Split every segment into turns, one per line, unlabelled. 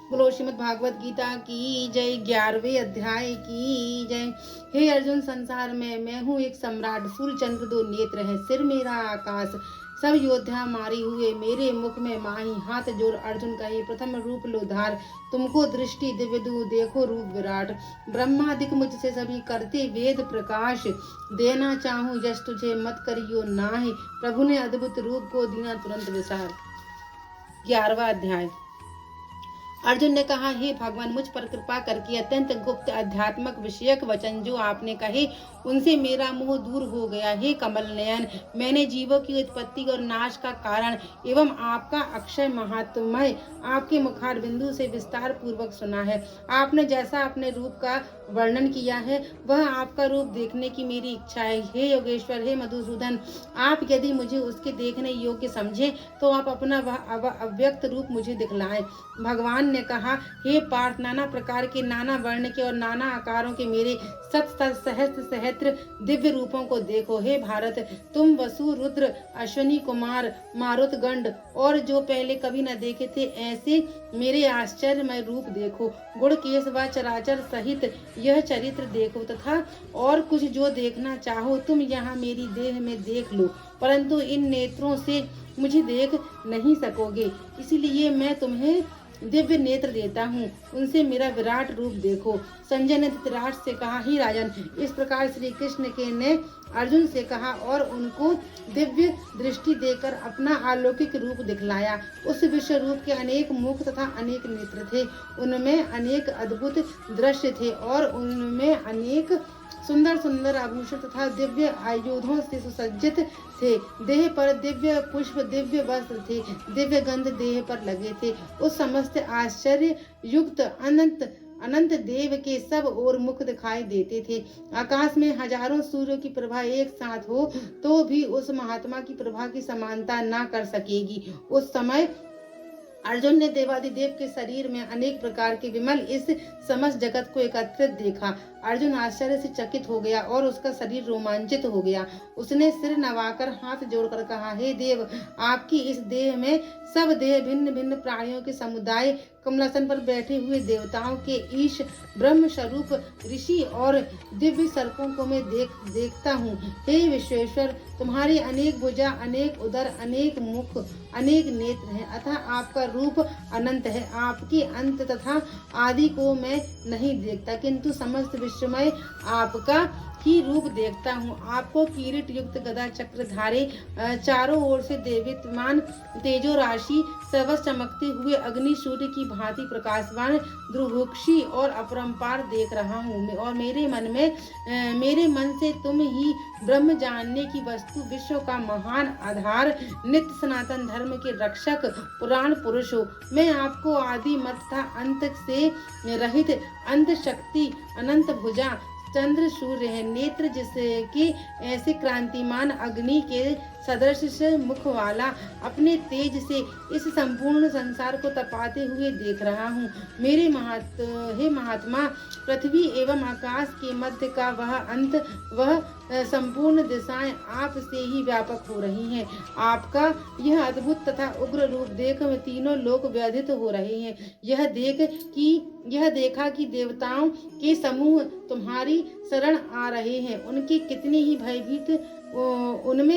बोलो श्रीमद् भागवत गीता की जय। 11वें अध्याय की जय। हे अर्जुन, संसार में मैं हूँ एक सम्राट। सूर्य चंद्र दो नेत्र है, सिर मेरा आकाश। सब योद्धा मारे हुए मेरे मुख में माही। हाथ जोड़ अर्जुन कहे, प्रथम रूप लो धार। तुमको दृष्टि दिव्य दूँ, देखो रूप विराट। ब्रह्मादिक मुझसे सभी करते वेद प्रकाश। देना चाहूँ यश तुझे, मत करियो नाहि। प्रभु ने अद्भुत रूप को दीना तुरंत विसार। 11वां अध्याय। अर्जुन ने कहा, हे भगवान, मुझ पर कृपा करके अत्यंत गुप्त अध्यात्मक विषयक वचन जो आपने कहे उनसे मेरा मोह दूर हो गया। हे कमल नयन, मैंने जीवों की उत्पत्ति और नाश का कारण एवं आपका अक्षय महात्म्य आपके मुखार बिंदु से विस्तार पूर्वक सुना है। आपने जैसा अपने रूप का वर्णन किया है वह आपका रूप देखने की मेरी इच्छा है। हे योगेश्वर, हे मधुसूदन, आप यदि मुझे उसके देखने योग्य समझे तो आप अपना वह अव्यक्त रूप मुझे दिखलाएं। भगवान ने कहा, हे पार्थ, नाना प्रकार के, नाना वर्ण के और नाना आकारों के मेरे सत सहस्त्र सहस्त्र दिव्य रूपों को देखो। हे भारत, तुम वसु, रुद्र, अश्विनी कुमार, मारुत, गंड और जो पहले कभी न देखे थे ऐसे मेरे आश्चर्यमय रूप देखो। गुण केश व चराचर सहित यह चरित्र देखो, तथा और कुछ जो देखना चाहो तुम यहाँ मेरी देह में देख लो, परंतु इन नेत्रों से मुझे देख नहीं सकोगे। इसलिए मैं तुम्हें दिव्य नेत्र देता हूँ, उनसे मेरा विराट रूप देखो। संजय ने धृतराष्ट्र से कहा, ही राजन, इस प्रकार श्री कृष्ण के ने अर्जुन से कहा और उनको दिव्य दृष्टि देकर अपना अलौकिक रूप दिखलाया। उस विश्व रूप के अनेक मुख तथा अनेक नेत्र थे, उनमें अनेक अद्भुत दृश्य थे और उनमें अनेक सुंदर सुंदर आभूषण तथा दिव्य आयुधों से सुसज्जित थे। देह पर दिव्य पुष्प, दिव्य वस्त्र थे, दिव्य गंध देह पर लगे थे। उस समस्त आश्चर्य युक्त अनंत देव के सब और मुख दिखाई देते थे। आकाश में हजारों सूर्यों की प्रभा एक साथ हो तो भी उस महात्मा की प्रभा की समानता ना कर सकेगी। उस समय अर्जुन ने देवादिदेव के शरीर में अनेक प्रकार के विमल इस समस्त जगत को एकत्रित देखा। अर्जुन आश्चर्य से चकित हो गया और उसका शरीर रोमांचित हो गया। उसने सिर नवाकर हाथ जोड़कर कहा, हे देव, आपकी इस देह में सब देह भिन्न भिन्न प्राणियों के समुदाय, कमलासन पर बैठे हुए देवताओं के ईश, ब्रह्म स्वरूप ऋषि और दिव्य सर्पों को मैं देखता हूँ। हे विश्वेश्वर, तुम्हारी अनेक भुजा, अनेक उदर, अनेक मुख, अनेक नेत्र हैं, अतः आपका रूप अनंत है। आपके अंत तथा आदि को मैं नहीं देखता, किंतु समस्त विश्वमय आपका ही रूप देखता हूँ। आपको किरीट युक्त गदा चक्रधारे, चारों ओर से देवीत्यमान तेजो राशि, सर्वस्व चमकते हुए अग्नि सूर्य की भांति प्रकाशवान, ध्रुवक्षी और अपरंपार देख रहा हूँ। और मेरे मन से तुम ही ब्रह्म जानने की वस्तु, विश्व का महान आधार, नित्य सनातन धर्म के रक्षक, पुराण पुरुष हो। मैं आपको आदि मत तथा अंत से रहित, अंत शक्ति, अनंत भुजा, चंद्र सूर्य है, नेत्र जिसके ऐसे क्रांतिमान अग्नि के सदृश मुख वाला, अपने तेज से इस संपूर्ण संसार को तपाते हुए देख रहा हूँ। हे महात्मा, पृथ्वी एवं आकाश के मध्य का वह अंत, वह संपूर्ण दिशाएं आप से ही व्यापक हो रही हैं। आपका यह अद्भुत तथा उग्र रूप देख तीनों लोग व्यथित हो रहे हैं। यह देखा कि देवताओं के समूह तुम्हारी शरण आ रहे हैं। उनमें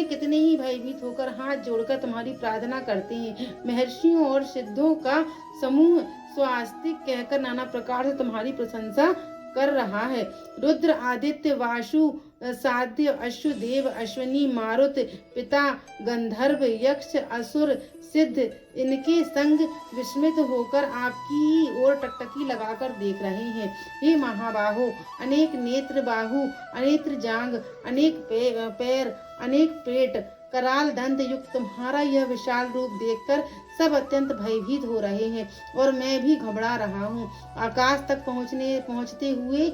कितने ही भयभीत होकर हाथ जोड़कर तुम्हारी प्रार्थना करते हैं। महर्षियों और सिद्धों का समूह स्वास्तिक कहकर नाना प्रकार से तुम्हारी प्रशंसा कर रहा है। रुद्र, आदित्य, वासु, साध्य, अश्व देव, अश्विनी, मारुत, पिता, गंधर्व, यक्ष, असुर, सिद्ध इनके संग विस्मित होकर आपकी ओर टकटकी लगाकर देख रहे हैं। हे महाबाहो, अनेक नेत्र बाहु, अनेक जांग, अनेक पैर, अनेक पेट, कराल दंत युक्त तुम्हारा यह विशाल रूप देखकर सब अत्यंत भयभीत हो रहे हैं और मैं भी घबरा रहा हूँ। आकाश तक पहुँचते हुए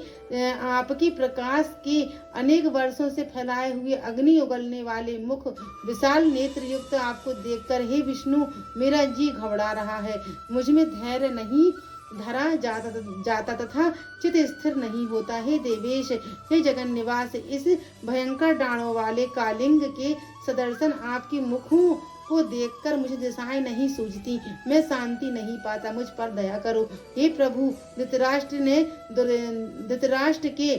आपके प्रकाश के अनेक वर्षों से फैलाए हुए अग्नि उगलने वाले मुख, विशाल नेत्र युक्त आपको देखकर हे विष्णु, मेरा जी घबरा रहा है। मुझमें धैर्य नहीं धरा जाता तथा चित स्थिर नहीं होता। हे देवेश, हे जगन निवास, इस भयंकर डाणों वाले कालिंग के सदर्शन आपके को देखकर मुझे दिशाएं नहीं सूझती, मैं शांति नहीं पाता, मुझ पर दया करो। हे प्रभु, धृतराष्ट्र के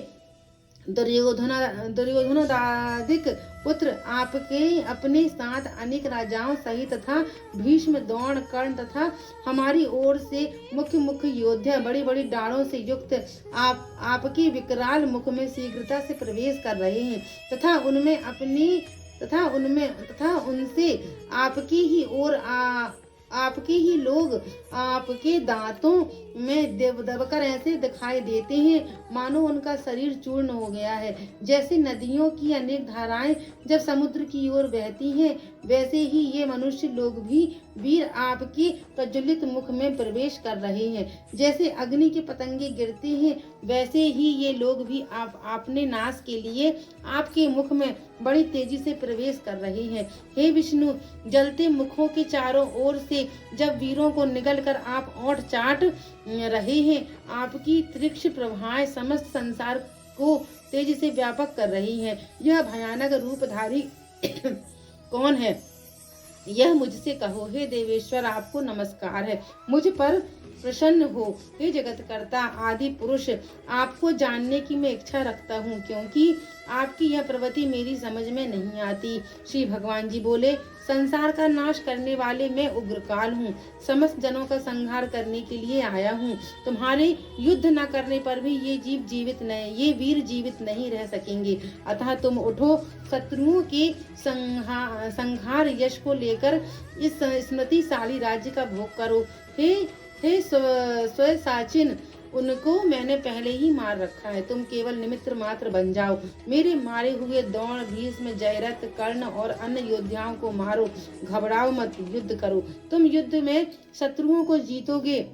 दुर्योधनादिक पुत्र आपके अपने साथ अनेक राजाओं सहित तथा भीष्म, द्रोण, कर्ण तथा हमारी ओर से मुख्य मुख्य योद्धा बड़ी बड़ी डालों से युक्त आपके विकराल मुख में शीघ्रता से प्रवेश कर रहे हैं तथा उनसे आपके ही लोग आपके दांतों में दबकर ऐसे दिखाई देते हैं मानो उनका शरीर चूर्ण हो गया है। जैसे नदियों की अनेक धाराएं जब समुद्र की ओर बहती हैं, वैसे ही ये मनुष्य लोग भी वीर आपके प्रज्वलित मुख में प्रवेश कर रहे हैं। जैसे अग्नि के पतंगे गिरते हैं, वैसे ही ये लोग भी आपने नाश के लिए आपके मुख में बड़ी तेजी से प्रवेश कर रहे हैं। हे विष्णु, जलते मुखों के चारों ओर से जब वीरों को निगल कर आप ओंठ चाट रहे हैं, आपकी तीक्ष्ण प्रभाएं समस्त संसार को तेजी से व्यापक कर रही हैं। यह भयानक रूपधारी कौन है? यह मुझसे कहो। हे देवेश्वर, आपको नमस्कार है। मुझ पर प्रसन्न हो। हे जगत कर्ता आदि पुरुष, आपको जानने की मैं इच्छा रखता हूँ, क्योंकि आपकी यह प्रवृत्ति मेरी समझ में नहीं आती। श्री भगवान जी बोले, संसार का नाश करने वाले मैं उग्रकाल हूँ, समस्त जनों का संहार करने के लिए आया हूँ। तुम्हारे युद्ध न करने पर भी ये वीर जीवित नहीं रह सकेंगे। अतः तुम उठो, शत्रुओं के संहार यश को लेकर इस स्मृतिशाली राज्य का भोग करो। हे स्वसाचिन, उनको मैंने पहले ही मार रखा है, तुम केवल निमित्त मात्र बन जाओ। मेरे मारे हुए द्रोण, भीष्म, जयरथ, कर्ण और अन्य योद्धाओं को मारो। घबराओ मत, युद्ध करो, तुम युद्ध में शत्रुओं को जीतोगे।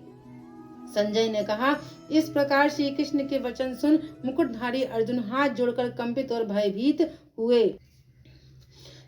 संजय ने कहा। इस प्रकार श्री कृष्ण के वचन सुन मुकुटधारी अर्जुन हाथ जोड़कर कंपित और भयभीत हुए।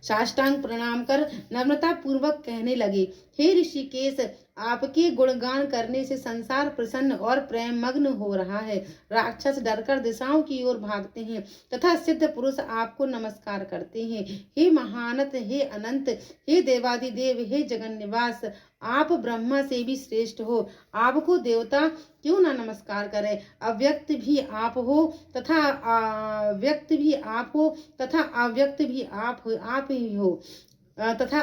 साष्टांग प्रणाम कर नम्रता पूर्वक कहने लगे, हे ऋषिकेश, आपके गुणगान करने से संसार प्रसन्न और प्रेम मग्न हो रहा है। राक्षस डरकर दिशाओं की ओर भागते हैं तथा सिद्ध पुरुष आपको नमस्कार करते हैं। हे महानत, हे अनंत, हे देवादिदेव, हे जगन निवास, आप ब्रह्मा से भी श्रेष्ठ हो। आपको देवता क्यों न नमस्कार करें? अव्यक्त भी आप हो तथा अव्यक्त भी आप हो तथा अव्यक्त भी आप ही हो तथा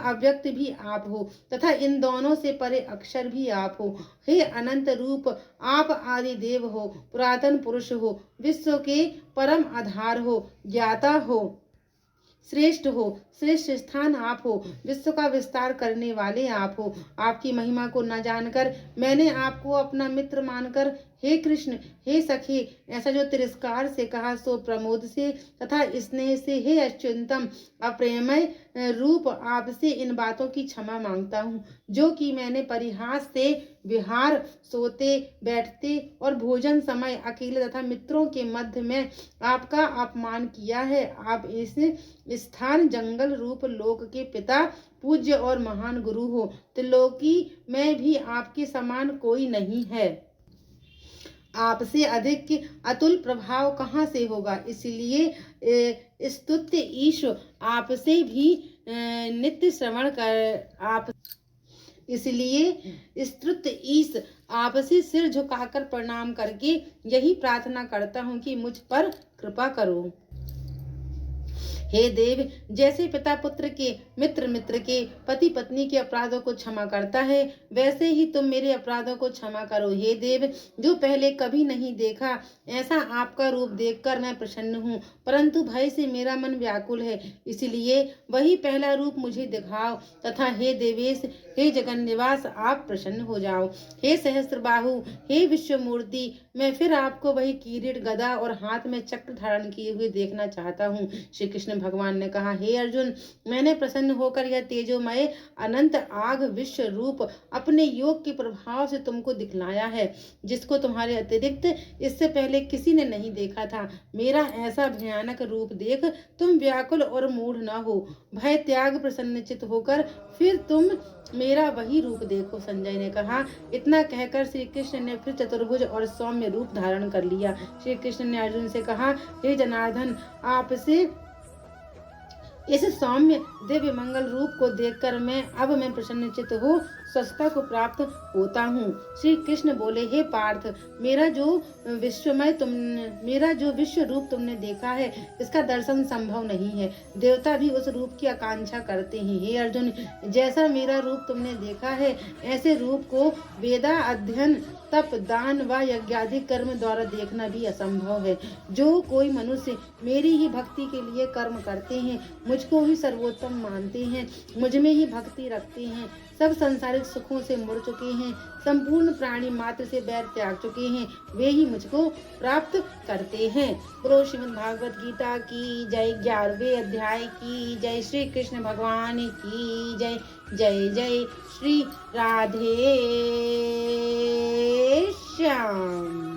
अव्यक्त भी आप हो तथा इन दोनों से परे अक्षर भी आप हो। हे अनंत रूप, आप आदि देव हो, पुरातन पुरुष हो, विश्व के परम आधार हो, ज्ञाता हो, श्रेष्ठ हो, श्रेष्ठ स्थान आप हो, विश्व का विस्तार करने वाले आप हो। आपकी महिमा को न जानकर मैंने आपको अपना मित्र मानकर हे कृष्ण, हे सखे, ऐसा जो तिरस्कार से कहा सो प्रमोद से तथा स्नेह से हे अच्युतम अप्रेमय रूप आपसे इन बातों की क्षमा मांगता हूँ, जो कि मैंने परिहास से विहार, सोते बैठते और भोजन समय अकेले तथा मित्रों के मध्य में आपका अपमान किया है। आप इस स्थान जंगल रूप लोक के पिता, पूज्य और महान गुरु हो। त्रिलोकी में भी आपके समान कोई नहीं है। आपसे अधिक अतुल प्रभाव कहाँ से होगा? इसलिए स्तुत्य ईश आपसे भी नित्य श्रवण कर आप इसलिए स्तुत ईश आपसे सिर झुकाकर प्रणाम करके यही प्रार्थना करता हूँ कि मुझ पर कृपा करो। हे देव, जैसे पिता पुत्र के, मित्र मित्र के, पति पत्नी के अपराधों को क्षमा करता है, वैसे ही तुम मेरे अपराधों को क्षमा करो। हे देव, जो पहले कभी नहीं देखा ऐसा आपका रूप देखकर मैं प्रसन्न हूँ, परंतु भय से मेरा मन व्याकुल है, इसलिए वही पहला रूप मुझे दिखाओ तथा हे देवेश, हे जगन निवास, आप प्रसन्न हो जाओ। हे सहस्त्रबाहु, हे विश्वमूर्ति, मैं फिर आपको वही किरीट, गदा और हाथ में चक्र धारण किए हुए देखना चाहता हूँ। श्री कृष्ण भगवान ने कहा, हे अर्जुन, मैंने प्रसन्न होकर यह तेजोमय अनंत आग विश्व रूप अपने योग के प्रभाव से तुमको दिखलाया है, जिसको तुम्हारे अतिरिक्त इससे पहले किसी ने नहीं देखा था। मेरा ऐसा भयानक रूप देख तुम व्याकुल और मूढ़ न हो, भय त्याग प्रसन्नचित होकर फिर तुम मेरा वही रूप देखो। संजय ने कहा। इतना कहकर श्री कृष्ण ने फिर चतुर्भुज और सौम्य रूप धारण कर लिया। श्री कृष्ण ने अर्जुन से कहा, हे जनार्दन, आपसे इस सौम्य दिव्य मंगल रूप को देखकर मैं प्रसन्नचित्त हो स्वस्थता को प्राप्त होता हूँ। श्री कृष्ण बोले, हे पार्थ, मेरा जो विश्व रूप तुमने देखा है, इसका दर्शन संभव नहीं है। देवता भी उस रूप की आकांक्षा करते हैं। हे अर्जुन, जैसा मेरा रूप तुमने देखा है, ऐसे रूप को वेदा अध्ययन, तप, दान व यज्ञादि कर्म द्वारा देखना भी असंभव है। जो कोई मनुष्य मेरी ही भक्ति के लिए कर्म करते हैं, मुझको ही सर्वोत्तम मानते हैं, मुझ में ही भक्ति रखते हैं, सब सांसारिक सुखों से मुड़ चुके हैं, संपूर्ण प्राणी मात्र से बैर त्याग चुके हैं, वे ही मुझको प्राप्त करते हैं। बोलो श्रीमद् भागवत गीता की जय। 11वें अध्याय की जय। श्री कृष्ण भगवान की जय। जय जय श्री राधे श्याम।